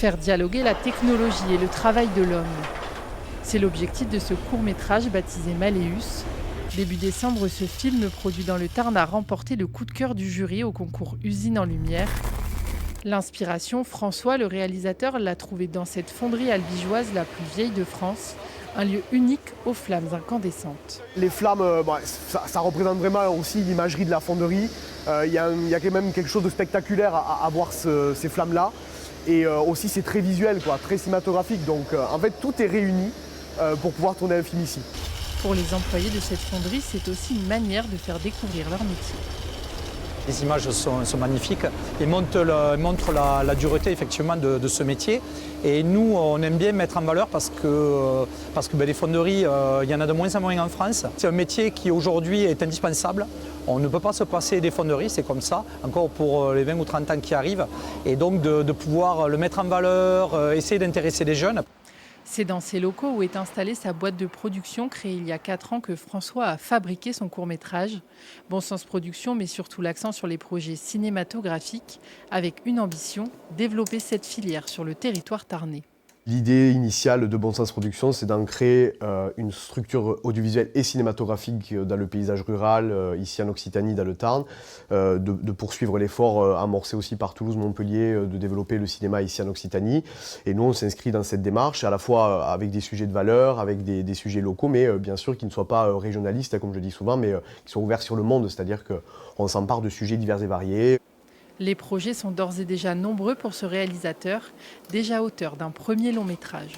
Faire dialoguer la technologie et le travail de l'homme. C'est l'objectif de ce court-métrage baptisé Malleus. Début décembre, ce film produit dans le Tarn a remporté le coup de cœur du jury au concours Usine en Lumière. L'inspiration, François, le réalisateur, l'a trouvé dans cette fonderie albigeoise la plus vieille de France, un lieu unique aux flammes incandescentes. Les flammes, ça représente vraiment aussi l'imagerie de la fonderie. Il y a quand même quelque chose de spectaculaire à voir ces flammes-là. Et aussi c'est très visuel, très cinématographique. Donc en fait tout est réuni pour pouvoir tourner un film ici. Pour les employés de cette fonderie, c'est aussi une manière de faire découvrir leur métier. Les images sont magnifiques et montrent la dureté effectivement de ce métier. Et nous, on aime bien mettre en valeur parce que les fonderies, il y en a de moins en moins en France. C'est un métier qui aujourd'hui est indispensable. On ne peut pas se passer des fonderies, c'est comme ça, encore pour les 20 ou 30 ans qui arrivent. Et donc de pouvoir le mettre en valeur, essayer d'intéresser les jeunes. C'est dans ces locaux où est installée sa boîte de production créée il y a 4 ans que François a fabriqué son court-métrage. Bon Sens Production met surtout l'accent sur les projets cinématographiques avec une ambition, développer cette filière sur le territoire tarnais. L'idée initiale de Bon Sens Production, c'est d'en créer une structure audiovisuelle et cinématographique dans le paysage rural, ici en Occitanie, dans le Tarn, de poursuivre l'effort amorcé aussi par Toulouse, Montpellier, de développer le cinéma ici en Occitanie. Et nous, on s'inscrit dans cette démarche, à la fois avec des sujets de valeur, avec des sujets locaux, mais bien sûr qui ne soient pas régionalistes, comme je dis souvent, mais qui soient ouverts sur le monde, c'est-à-dire qu'on s'empare de sujets divers et variés. Les projets sont d'ores et déjà nombreux pour ce réalisateur, déjà auteur d'un premier long métrage.